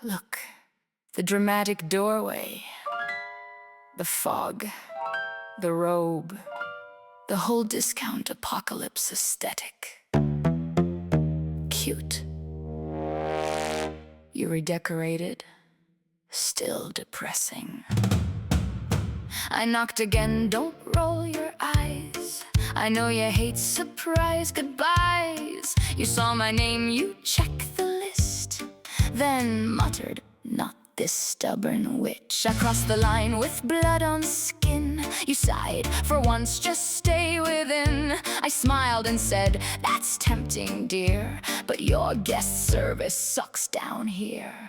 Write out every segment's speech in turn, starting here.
Look, the dramatic doorway, the fog, the robe, the whole discount apocalypse aesthetic. Cute. You redecorated, still depressing. I knocked again, don't roll your eyes. I know you hate surprise goodbyes. You saw my name, you checked the list, then muttered, "Not this stubborn witch." I crossed the line with blood on skin. You sighed, "For once just stay within." I smiled and said, "That's tempting, dear, but your guest service sucks down here.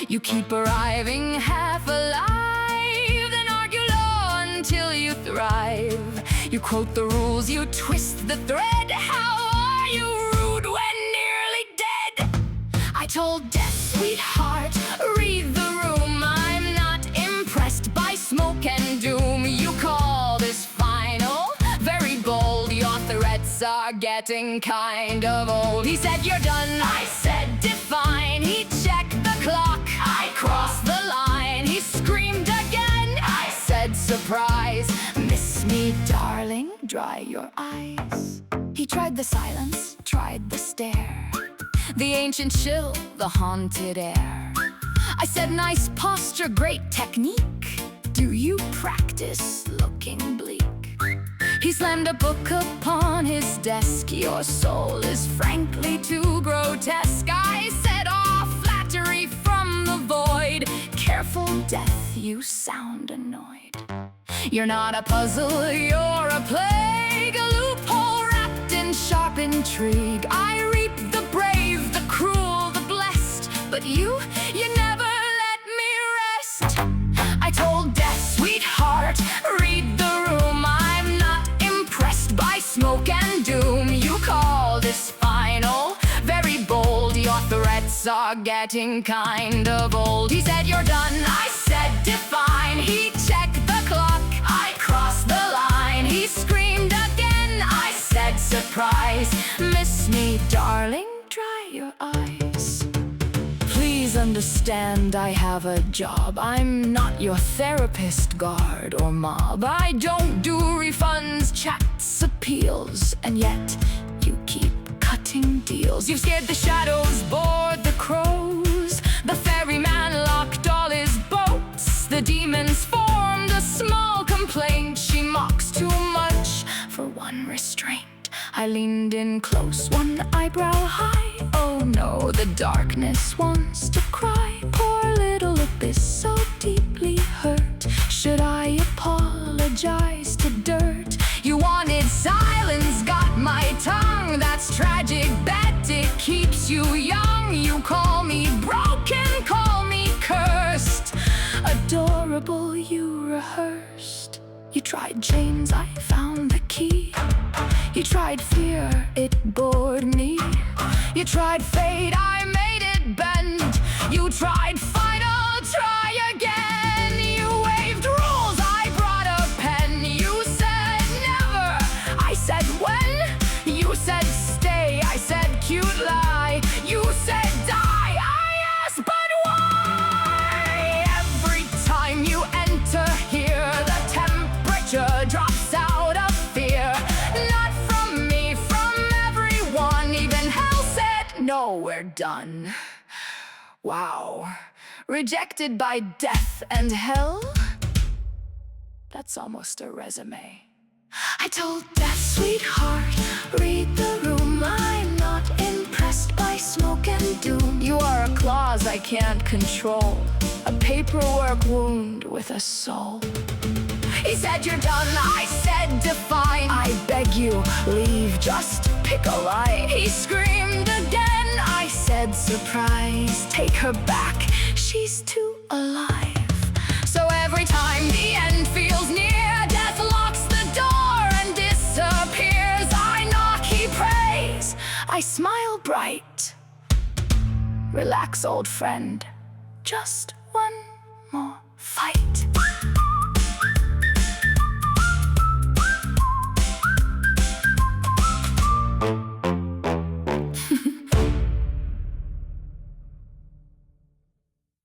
You keep arriving half alive, then argue law until you thrive. You quote the rules, you twist the thread. How are you rude when nearly dead?" I told death, "Sweetheart, read the room. I'm not impressed by smoke and doom. You call this final, very bold. Your threats are getting kind of old." He said, "You're done." I said, "Define." He checked the clock. I crossed the line. He screamed again. I said, "Surprise. Miss me, darling, dry your eyes." He tried the silence, tried the stare, the ancient chill, the haunted air. I said, "Nice posture, great technique. Do you practice looking bleak?" He slammed a book upon his desk. "Your soul is frankly too grotesque." I said, "Oh, flattery from the void. Careful, death, you sound annoyed. You're not a puzzle, you're a plague, a loophole wrapped in sharp intrigue. I reap the brave, the cruel, the blessed, but you never let me rest." I told death, "Sweetheart, read the room. I'm not impressed by smoke and doom. You call this final, very bold. Your threats are getting kind of old." He said, "You're done." I said, "Define." He checked the clock. I crossed the line. He screamed again. I said, "Surprise. Miss me, darling, dry your eyes. Please understand I have a job. I'm not your therapist, guard, or mob. I don't do refunds, chats, appeals, and yet you keep cutting deals. You've scared the shadows, bored the crows. The ferryman locked all his boats. The demons formed a small complaint. She mocks too much for one restraint." I leaned in close, one eyebrow high. Oh no, the darkness wants to cry. Poor little abyss, so deeply hurt. Should I apologize to dirt? You wanted silence, got my tongue. That's tragic, bet it keeps you young. You call me broken, call me cursed. Adorable, you rehearsed. You tried chains, I found the key. You tried fear, it bored me. You tried fate, I made it bend. You tried final, try again. You waived rules, I brought a pen. You said never, I said when. You said stay, I said cute lie. You said die, I asked but why? Every time you enter here, the temperature drops out of fear. Not from me, from everyone. Even hell said no, we're done. Wow, rejected by death and hell? That's almost a resume. I told death, "Sweetheart, read the room. I'm not impressed by smoke and doom. You are a clause I can't control, a paperwork wound with a soul." He said, "You're done." I said, "Define." I beg you, leave, just pick a line. He screamed again. I said, "Surprise, take her back, she's too alive." So every time the end feels near, death locks the door and disappears. I knock, he prays. I smile bright. Relax, old friend, just one more fight.